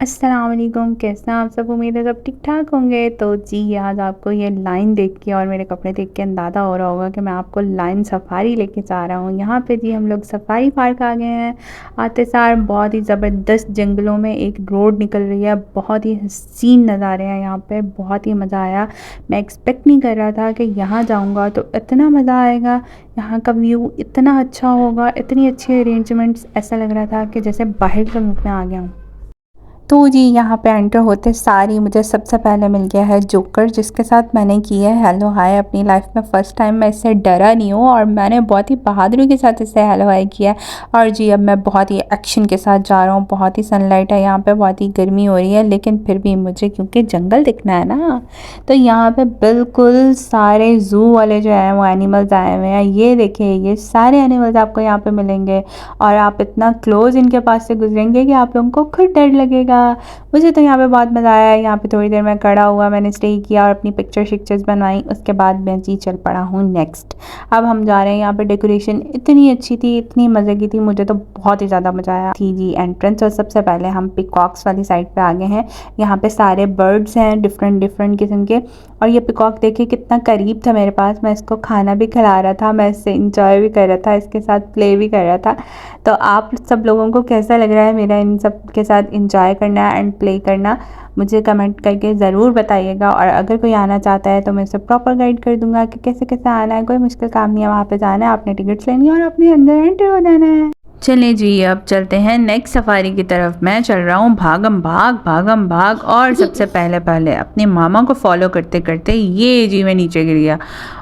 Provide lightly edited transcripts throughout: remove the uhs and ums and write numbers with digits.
अस्सलाम वालेकुम, कैसे हैं आप सब? उम्मीद है सब ठीक-ठाक होंगे। तो जी, आज आपको ये लाइन देख के और मेरे कपड़े देख के अंदाज़ा हो रहा होगा कि मैं आपको लाइन सफारी लेके जा रहा हूँ। यहाँ पे जी हम लोग सफारी पार्क आ गए हैं। आते सार बहुत ही ज़बरदस्त जंगलों में एक रोड निकल रही है। बहुत ही हसीन नज़ारे हैं यहाँ पे, बहुत ही मज़ा आया। मैं एक्सपेक्ट नहीं कर रहा था कि यहाँ जाऊँगा तो इतना मज़ा आएगा। यहाँ का व्यू इतना अच्छा होगा, इतनी अच्छी अरेंजमेंट्स, ऐसा लग रहा था कि जैसे बाहर के मुल्क में आ गया हूँ। तो जी यहाँ पे एंटर होते सार ही मुझे सबसे पहले मिल गया है जोकर, जिसके साथ मैंने की है हेलो हाय अपनी लाइफ में फ़र्स्ट टाइम। मैं इससे डरा नहीं हूँ और मैंने बहुत ही बहादुरी के साथ इससे हेलो हाय किया है। और जी अब मैं बहुत ही एक्शन के साथ जा रहा हूँ। बहुत ही सनलाइट है यहाँ पे, बहुत ही गर्मी हो रही है, लेकिन फिर भी मुझे क्योंकि जंगल दिखना है ना, तो यहाँ पे बिल्कुल सारे ज़ू वाले जो हैं वो एनिमल्स आए हुए हैं। ये देखिए, ये सारे एनिमल्स आपको यहाँ पे मिलेंगे और आप इतना क्लोज़ इनके पास से गुजरेंगे कि आप लोगों को खुद डर लगेगा। मुझे तो यहाँ पे बहुत मज़ा आया। यहाँ पे थोड़ी देर मैं खड़ा हुआ, मैंने स्टे किया और अपनी पिक्चर्स बनवाई। उसके बाद मैं जी चल पड़ा हूँ नेक्स्ट। अब हम जा रहे हैं। यहाँ पे डेकोरेशन इतनी अच्छी थी, इतनी मज़े की थी, मुझे तो बहुत ही ज़्यादा मज़ा आया थी जी एंट्रेंस। और सबसे पहले हम पिकॉक्स वाली साइड पे आ गए हैं। यहाँ पे सारे बर्ड्स हैं डिफरेंट डिफरेंट किस्म के। और ये पिकॉक देखिए कितना करीब था मेरे पास, मैं इसको खाना भी खिला रहा था, मैं इससे इंजॉय भी कर रहा था, इसके साथ प्ले भी कर रहा था। तो आप सब लोगों को कैसा लग रहा है मेरा इन सब के साथ इंजॉय करना एंड प्ले करना, मुझे कमेंट करके ज़रूर बताइएगा। और अगर कोई आना चाहता है तो मैं उसे प्रॉपर गाइड कर दूंगा कि कैसे कैसे आना है। कोई मुश्किल काम नहीं है, वहाँ पे जाना है, आपने टिकट्स लेनी है और अपने अंदर एंटर हो जाना है। चलिए जी अब चलते हैं नेक्स्ट सफारी की तरफ। मैं चल रहा हूँ भागम भाग और सबसे पहले पहले अपने मामा को फॉलो करते करते ये जी मैं नीचे गिर गया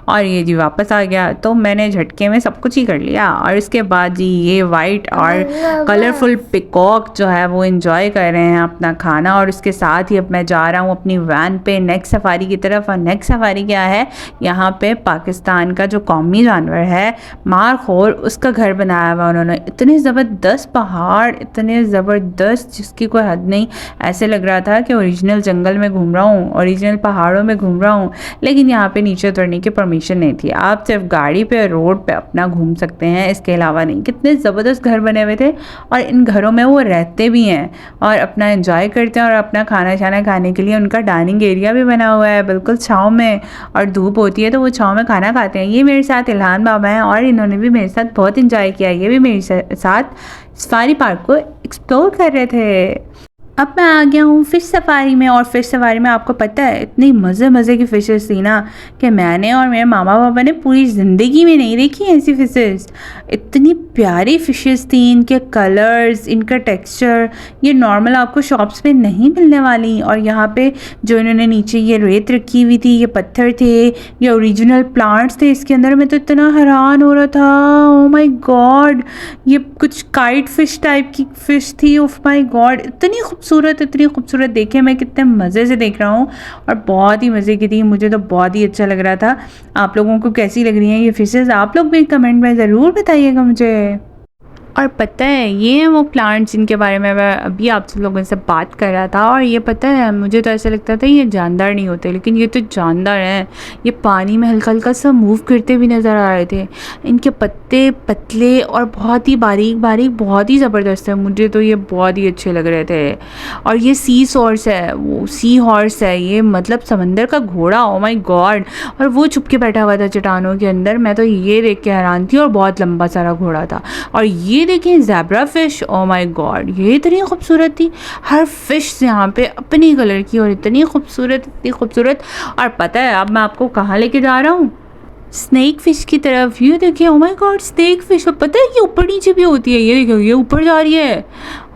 और ये जी वापस आ गया। तो मैंने झटके में सब कुछ ही कर लिया। और इसके बाद जी ये वाइट और कलरफुल पिकॉक जो है वो एंजॉय कर रहे हैं अपना खाना। और उसके साथ ही अब मैं जा रहा हूँ अपनी वैन पे नेक्स्ट सफारी की तरफ। और नेक्स्ट सफारी क्या है, यहाँ पे पाकिस्तान का जो कौमी जानवर है मारखोर, उसका घर बनाया हुआ उन्होंने। इतने ज़बरदस्त पहाड़, इतने ज़बरदस्त जिसकी कोई हद नहीं। ऐसे लग रहा था कि ओरिजिनल जंगल में घूम रहा हूँ, ओरिजिनल पहाड़ों में घूम रहा हूँ। लेकिन यहाँ पे नीचे उतरने की परमिशन नहीं थी, आप सिर्फ गाड़ी पे रोड पे अपना घूम सकते हैं, इसके अलावा नहीं। कितने ज़बरदस्त घर बने हुए थे और इन घरों में वो रहते भी हैं और अपना एंजॉय करते हैं। और अपना खाना शाना खाने के लिए उनका डाइनिंग एरिया भी बना हुआ है बिल्कुल छाँव में, और धूप होती है तो वो छाँव में खाना खाते हैं। ये मेरे साथ इल्हान बाबा हैं और इन्होंने भी मेरे साथ बहुत इंजॉय किया। ये भी मेरे साथ सफारी पार्क को एक्सप्लोर कर रहे थे। अब मैं आ गया हूँ फिश सफारी में। और फिश सफारी में आपको पता है इतनी मज़े मज़े की फ़िशेस थी ना कि मैंने और मेरे मामा पापा ने पूरी ज़िंदगी में नहीं देखी ऐसी फ़िशेस। इतनी प्यारी फ़िशेस थी, इनके कलर्स, इनका टेक्सचर ये नॉर्मल आपको शॉप्स पे नहीं मिलने वाली। और यहाँ पे जो इन्होंने नीचे ये रेत रखी हुई थी, ये पत्थर थे, ये ओरिजिनल प्लांट्स थे इसके अंदर। मैं तो इतना हैरान हो रहा था, ओ माय गॉड। ये कुछ काइट फ़िश टाइप की फ़िश थी, ओह माय गॉड। इतनी खूबसूरत देखे, मैं कितने मज़े से देख रहा हूँ और बहुत ही मज़े की थी। मुझे तो बहुत ही अच्छा लग रहा था। आप लोगों को कैसी लग रही हैं ये फिशेस, आप लोग भी कमेंट में ज़रूर बताइएगा मुझे। और पता है ये हैं वो प्लांट्स जिनके बारे में मैं अभी आप सब लोगों से बात कर रहा था। और ये पता है मुझे तो ऐसा लगता था ये जानदार नहीं होते, लेकिन ये तो जानदार हैं। ये पानी में हल्का हल्का सा मूव करते भी नज़र आ रहे थे। इनके पत्ते पतले और बहुत ही बारीक बारीक, बहुत ही ज़बरदस्त है। मुझे तो ये बहुत ही अच्छे लग रहे थे। और ये सी हॉर्स है, वो सी हॉर्स है ये, मतलब समंदर का घोड़ा, ओ माय गॉड। और वो छुप के बैठा हुआ था चट्टानों के अंदर, मैं तो ये देख के हैरान थी। और बहुत लंबा सारा घोड़ा था। और ये देखें zebra fish, oh my God, ये इतनी खूबसूरत थी। हर फिश यहाँ पे अपनी कलर की और इतनी खूबसूरत। और पता है अब मैं आपको कहाँ लेके जा रहा हूँ, स्नेक फिश की तरफ। ये देखिए, oh my God, snake fish. पता है ये ऊपर नीचे भी होती है। ये देखिए, ये ऊपर जा रही है,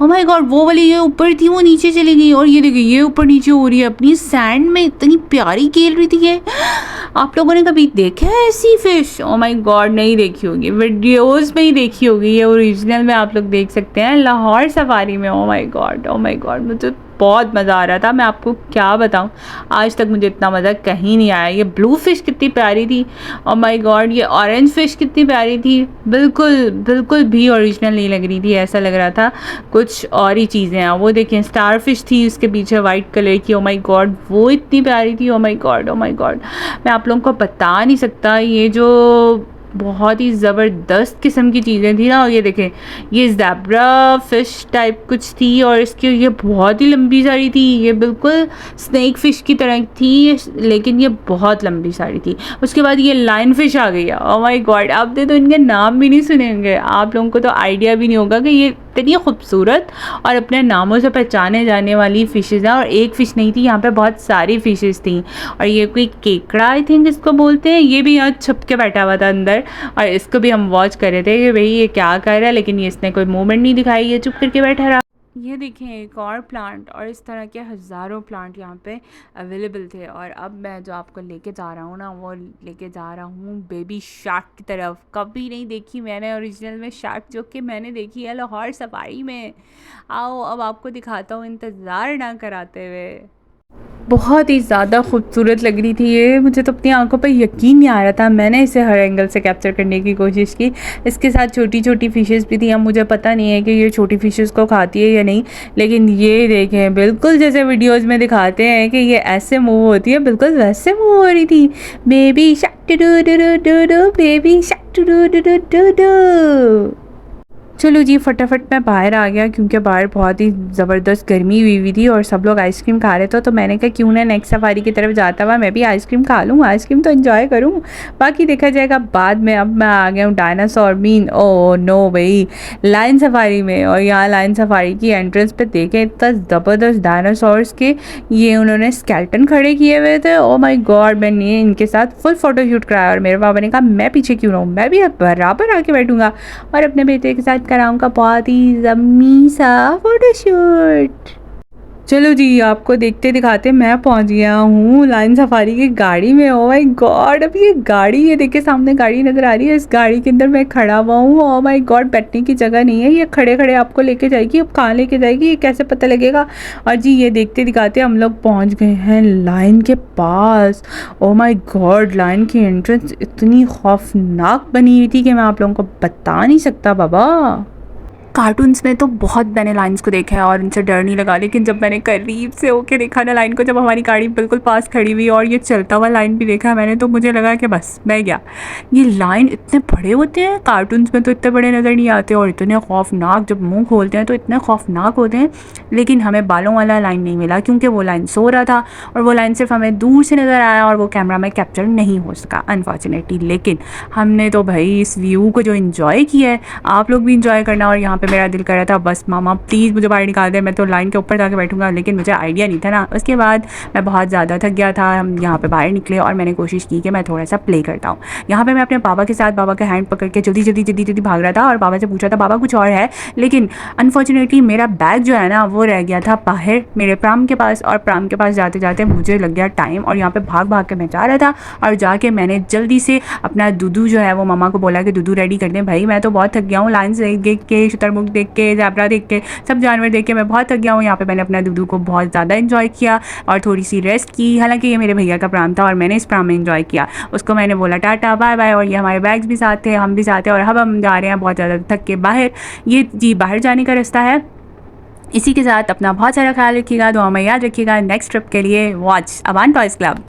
ओ माय गॉड। वो वाली ये ऊपर थी वो नीचे चली गई। और ये देखिए ये ऊपर नीचे हो रही है अपनी सैंड में, इतनी प्यारी खेल रही थी ये। आप लोगों ने कभी देखा है ऐसी फिश? ओ माय गॉड, नहीं देखी होगी, वीडियोस में ही देखी होगी। ये ओरिजिनल में आप लोग देख सकते हैं लाहौर सफारी में। ओ माय गॉड, मुझे बहुत मज़ा आ रहा था। मैं आपको क्या बताऊं, आज तक मुझे इतना मज़ा कहीं नहीं आया। ये ब्लू फ़िश कितनी प्यारी थी, और माय गॉड ये ऑरेंज फ़िश कितनी प्यारी थी। बिल्कुल भी ओरिजिनल नहीं लग रही थी, ऐसा लग रहा था कुछ और ही चीज़ें हैं। वो देखें स्टार फिश थी उसके पीछे वाइट कलर की, ओ माय गॉड वो इतनी प्यारी थी, ओ माय गॉड। मैं आप लोगों को बता नहीं सकता। ये जो बहुत ही ज़बरदस्त किस्म की चीज़ें थी ना। और ये देखें, ये ज़ेब्रा फ़िश टाइप कुछ थी और इसकी ये बहुत ही लंबी सारी थी। ये बिल्कुल स्नेक फ़िश की तरह थी, लेकिन ये बहुत लंबी सारी थी। उसके बाद ये लाइन फ़िश आ गई है। ओह माय गॉड, आपने तो इनके नाम भी नहीं सुने होंगे, आप लोगों को तो आइडिया भी नहीं होगा कि ये इतनी खूबसूरत और अपने नामों से पहचाने जाने वाली फ़िशेज़ हैं। और एक फ़िश नहीं थी, यहाँ पे बहुत सारी फ़िशेज़ थी। और ये कोई केकड़ा आई थिंक इसको बोलते हैं, ये भी यहाँ छुप के बैठा हुआ था अंदर। और इसको भी हम वॉच कर रहे थे कि भाई ये क्या कर रहा है, लेकिन ये इसने कोई मूवमेंट नहीं दिखाई, ये चुप करके बैठा रहा। ये देखें एक और प्लांट, और इस तरह के हज़ारों प्लांट यहाँ पे अवेलेबल थे। और अब मैं जो आपको लेके जा रहा हूँ ना, वो लेके जा रहा हूँ बेबी शार्क की तरफ। कभी नहीं देखी मैंने ओरिजिनल में शार्क, जो कि मैंने देखी है लाहौर सफारी में। आओ अब आपको दिखाता हूँ, इंतज़ार ना कराते हुए। बहुत ही ज़्यादा खूबसूरत लग रही थी ये, मुझे तो अपनी आंखों पर यकीन नहीं आ रहा था। मैंने इसे हर एंगल से कैप्चर करने की कोशिश की। इसके साथ छोटी छोटी फ़िशेस भी थी। अब मुझे पता नहीं है कि ये छोटी फ़िशेस को खाती है या नहीं, लेकिन ये देखें बिल्कुल जैसे वीडियोज़ में दिखाते हैं कि ये ऐसे मूव होती है, बिल्कुल वैसे मूव हो रही थी। Baby shark do do do do do, baby shark do do do do do. चलो जी, फटाफट मैं बाहर आ गया क्योंकि बाहर बहुत ही ज़बरदस्त गर्मी हुई थी और सब लोग आइसक्रीम खा रहे थे। तो मैंने कहा क्यों ना नेक्स्ट सफारी की तरफ जाता हुआ मैं भी आइसक्रीम खा लूँ, आइसक्रीम तो एंजॉय करूँ, बाकी देखा जाएगा बाद में। अब मैं आ गया हूँ डायनासोर मीन, ओ नो भाई, लाइन सफारी में। और यहाँ लाइन सफारी की एंट्रेंस पे देखें इतना ज़बरदस्त डायनासोर्स के ये उन्होंने स्केल्टन खड़े किए हुए थे। ओ माई गॉड, मैंने इनके साथ फुल फ़ोटोशूट कराया और मेरे पापा ने कहा मैं पीछे क्यों रहूँ, मैं भी अब बराबर आके बैठूँगा और अपने बेटे के साथ कराऊंगा बहुत ही यम्मी सा फोटोशूट। चलो जी, आपको देखते दिखाते मैं पहुंच गया हूँ लाइन सफारी की गाड़ी में। ओ माय गॉड, अब ये गाड़ी, ये देखिए सामने गाड़ी नज़र आ रही है, इस गाड़ी के अंदर मैं खड़ा हुआ हूँ। ओ माय गॉड, बैठने की जगह नहीं है, ये खड़े खड़े आपको लेके जाएगी। अब कहाँ लेके जाएगी ये कैसे पता लगेगा। और जी ये देखते दिखाते हम लोग पहुँच गए हैं लाइन के पास। ओ माय गॉड, लाइन की एंट्रेंस इतनी खौफनाक बनी हुई थी कि मैं आप लोगों को बता नहीं सकता बाबा। कार्टून्स में तो बहुत मैंने लाइन्स को देखा है और उनसे डर नहीं लगा, लेकिन जब मैंने करीब से होके देखा ना लाइन को, जब हमारी गाड़ी बिल्कुल पास खड़ी हुई और ये चलता हुआ लाइन भी देखा मैंने, तो मुझे लगा कि बस मैं गया। ये लाइन इतने बड़े होते हैं, कार्टून्स में तो इतने बड़े नज़र नहीं आते और इतने खौफनाक, जब मुँह खोलते हैं तो इतने खौफनाक होते हैं। लेकिन हमें बालों वाला लाइन नहीं मिला क्योंकि वो लाइन सो रहा था और वो लाइन सिर्फ हमें दूर से नज़र आया और वो कैमरा में कैप्चर नहीं हो सका अनफॉर्चुनेटली। लेकिन हमने तो भाई इस व्यू को जो इन्जॉय किया है, आप लोग भी इन्जॉय करना। और यहाँ पे मेरा दिल कर रहा था बस मामा प्लीज़ मुझे बाहर निकाल दे, मैं तो लाइन के ऊपर जाके बैठूंगा, लेकिन मुझे आइडिया नहीं था ना। उसके बाद मैं बहुत ज़्यादा थक गया था। हम यहाँ पे बाहर निकले और मैंने कोशिश की कि मैं थोड़ा सा प्ले करता हूँ। यहाँ पे मैं अपने पापा के साथ बाबा का हैंड पकड़ के जल्दी जल्दी जल्दी जल्दी भाग रहा था और बाबा से पूछा था बाबा कुछ और है, लेकिन अनफॉर्चुनेटली मेरा बैग जो है ना वो रह गया था बाहर मेरे प्राम के पास। और प्राम के पास जाते जाते मुझे लग गया टाइम और यहाँ पे भाग भाग के मैं जा रहा था। और जाके मैंने जल्दी से अपना दूधू जो है वो मामा को बोला कि दूधू रेडी कर दें, भाई मैं तो बहुत थक गया हूँ, लाइन से देख के, शुतुरमुर्ग देख के, ज़ेब्रा देख के, सब जानवर देख के मैं बहुत थक गया हूँ। यहाँ पे मैंने अपना दूधू को बहुत ज़्यादा इन्जॉय किया और थोड़ी सी रेस्ट की। हालांकि ये मेरे भैया का प्राम था और मैंने इस प्राम में इन्जॉय किया। उसको मैंने बोला टाटा बाय बाय। और ये हमारे बैग्स भी साथ थे, हम भी साथ थे और अब हम जा रहे हैं बहुत ज़्यादा थक के बाहर। ये जी बाहर जाने का रास्ता है। इसी के साथ अपना बहुत सारा ख्याल रखिएगा, दुआ में याद रखिएगा। नेक्स्ट ट्रिप के लिए वॉच अवान टॉयज़ क्लब।